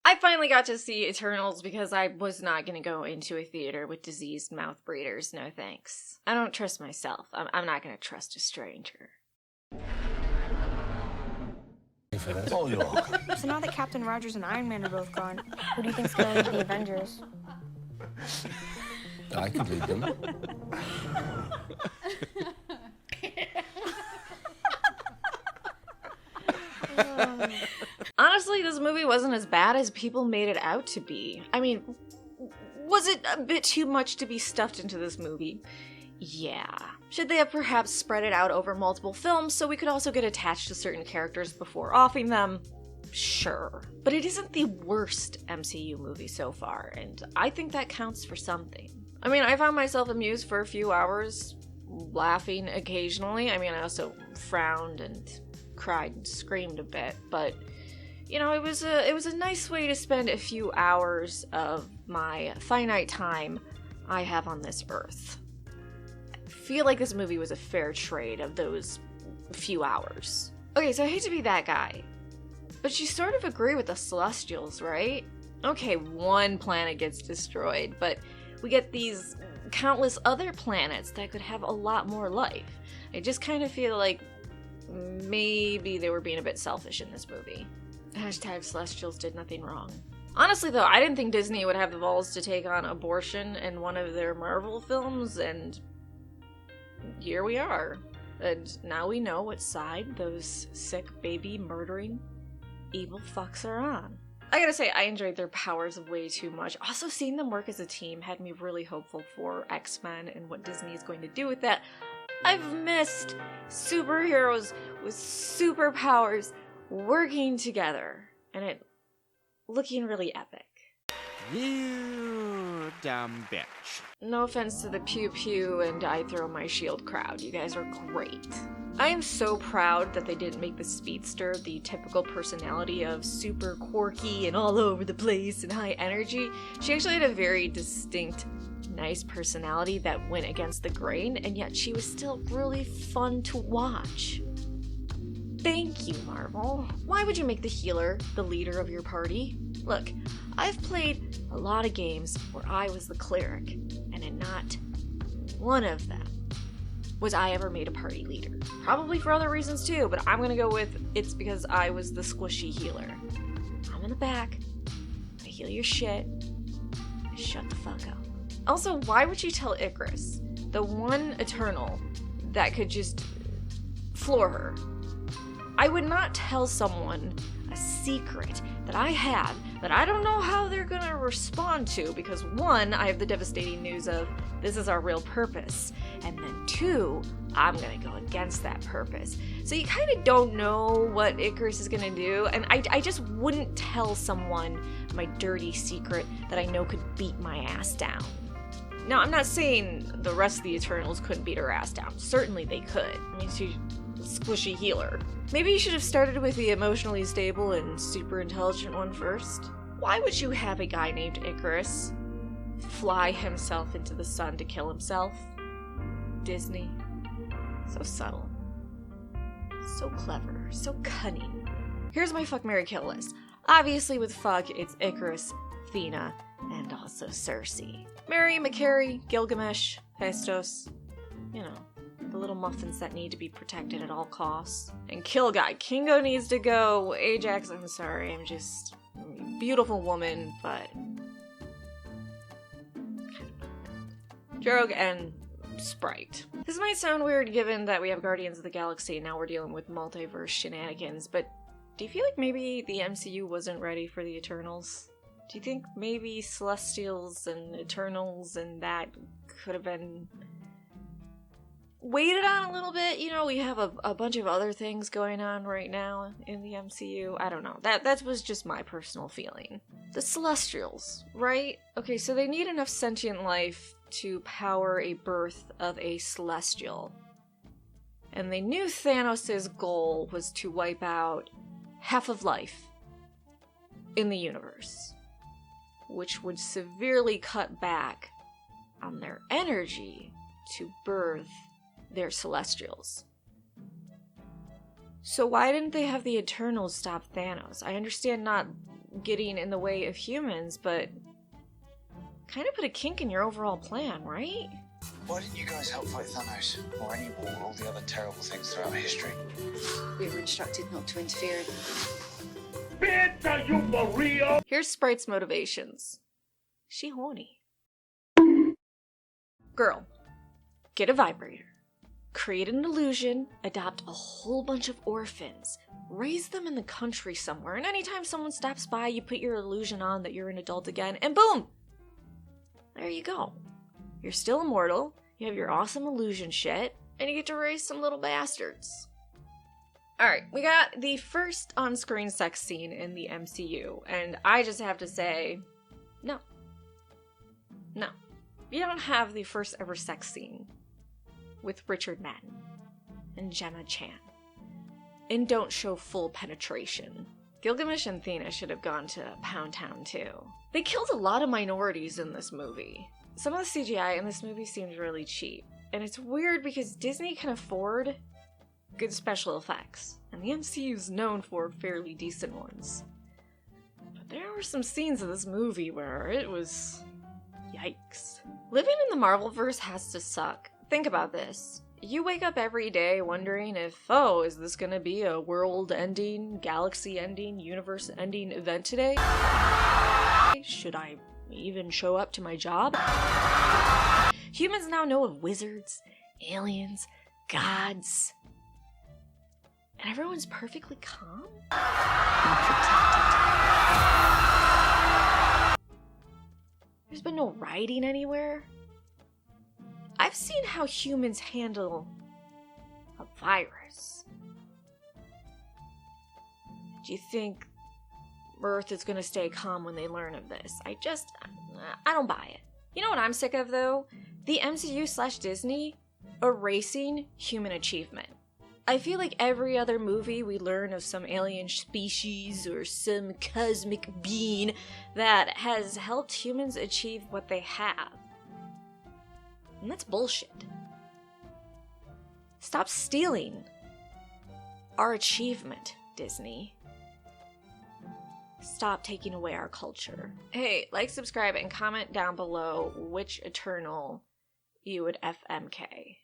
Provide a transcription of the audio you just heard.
I finally got to see Eternals because I was not going to go into a theater with diseased mouth breathers. No thanks. I don't trust myself. I'm not going to trust a stranger. Oh, you're welcome. So now that Captain Rogers and Iron Man are both gone, who do you think's going to lead the Avengers? I could lead them. Honestly, this movie wasn't as bad as people made it out to be. I mean, was it a bit too much to be stuffed into this movie? Yeah. Should they have perhaps spread it out over multiple films so we could also get attached to certain characters before offing them? Sure. But it isn't the worst MCU movie so far, and I think that counts for something. I mean, I found myself amused for a few hours, laughing occasionally. I mean, I also frowned and cried and screamed a bit, but you know, it was a nice way to spend a few hours of my finite time I have on this earth. I feel like this movie was a fair trade of those few hours. Okay, so I hate to be that guy, but you sort of agree with the Celestials, right? Okay, one planet gets destroyed, but we get these countless other planets that could have a lot more life. I just kind of feel like maybe they were being a bit selfish in this movie. Hashtag Celestials did nothing wrong. Honestly though, I didn't think Disney would have the balls to take on abortion in one of their Marvel films, and here we are. And now we know what side those sick baby murdering evil fucks are on. I gotta say, I enjoyed their powers way too much. Also, seeing them work as a team had me really hopeful for X-Men and what Disney is going to do with that. I've missed superheroes with superpowers working together, and it looking really epic. You dumb bitch. No offense to the pew pew and I throw my shield crowd, you guys are great. I am so proud that they didn't make the speedster the typical personality of super quirky and all over the place and high energy. She actually had a very distinct, nice personality that went against the grain, and yet she was still really fun to watch. Thank you, Marvel. Why would you make the healer the leader of your party? Look, I've played a lot of games where I was the cleric, and in not one of them was I ever made a party leader. Probably for other reasons too, but I'm gonna go with it's because I was the squishy healer. I'm in the back, I heal your shit, shut the fuck up. Also, why would you tell Icarus, the one Eternal that could just floor her? I would not tell someone a secret that I have that I don't know how they're gonna respond to, because one, I have the devastating news of this is our real purpose, and then two, I'm gonna go against that purpose. So you kind of don't know what Icarus is gonna do, and I just wouldn't tell someone my dirty secret that I know could beat my ass down. Now, I'm not saying the rest of the Eternals couldn't beat her ass down. Certainly they could. I mean, she's a squishy healer. Maybe you should have started with the emotionally stable and super intelligent one first. Why would you have a guy named Icarus fly himself into the sun to kill himself? Disney. So subtle. So clever. So cunning. Here's my fuck, marry, kill list. Obviously with fuck, it's Icarus, Athena, and also Cersei. Marry, McCary, Gilgamesh, Hephaestus. You know, the little muffins that need to be protected at all costs. And kill guy. Kingo needs to go. Ajax, I'm sorry, I'm just a beautiful woman, but Drogue and Sprite. This might sound weird given that we have Guardians of the Galaxy and now we're dealing with multiverse shenanigans, but do you feel like maybe the MCU wasn't ready for the Eternals? Do you think maybe Celestials and Eternals and that could have been waited on a little bit? You know, we have a bunch of other things going on right now in the MCU. I don't know. That was just my personal feeling. The Celestials, right? Okay, so they need enough sentient life to power a birth of a Celestial. And they knew Thanos' goal was to wipe out half of life in the universe, which would severely cut back on their energy to birth their Celestials. So why didn't they have the Eternals stop Thanos? I understand not getting in the way of humans, but kind of put a kink in your overall plan, right? Why didn't you guys help fight Thanos or any war or all the other terrible things throughout history? We were instructed not to interfere. Bitch, are you for real? Here's Sprite's motivations. She horny. Girl, get a vibrator. Create an illusion, adopt a whole bunch of orphans, raise them in the country somewhere, and anytime someone stops by, you put your illusion on that you're an adult again, and boom! There you go. You're still immortal, you have your awesome illusion shit, and you get to raise some little bastards. Alright, we got the first on-screen sex scene in the MCU, and I just have to say, no. No. You don't have the first ever sex scene with Richard Madden and Gemma Chan. And don't show full penetration. Gilgamesh and Athena should have gone to Pound Town too. They killed a lot of minorities in this movie. Some of the CGI in this movie seems really cheap. And it's weird because Disney can afford good special effects, and the MCU is known for fairly decent ones. But there were some scenes of this movie where it was... yikes. Living in the Marvelverse has to suck. Think about this. You wake up every day wondering if, oh, is this gonna be a world-ending, galaxy-ending, universe-ending event today? Should I even show up to my job? Humans now know of wizards, aliens, gods, and everyone's perfectly calm and protected. There's been no rioting anywhere. I've seen how humans handle a virus. Do you think Earth is gonna stay calm when they learn of this? I don't buy it. You know what I'm sick of though? The MCU/Disney erasing human achievement. I feel like every other movie we learn of some alien species or some cosmic being that has helped humans achieve what they have. And that's bullshit. Stop stealing our achievement, Disney. Stop taking away our culture. Hey, like, subscribe, and comment down below which Eternal you would FMK.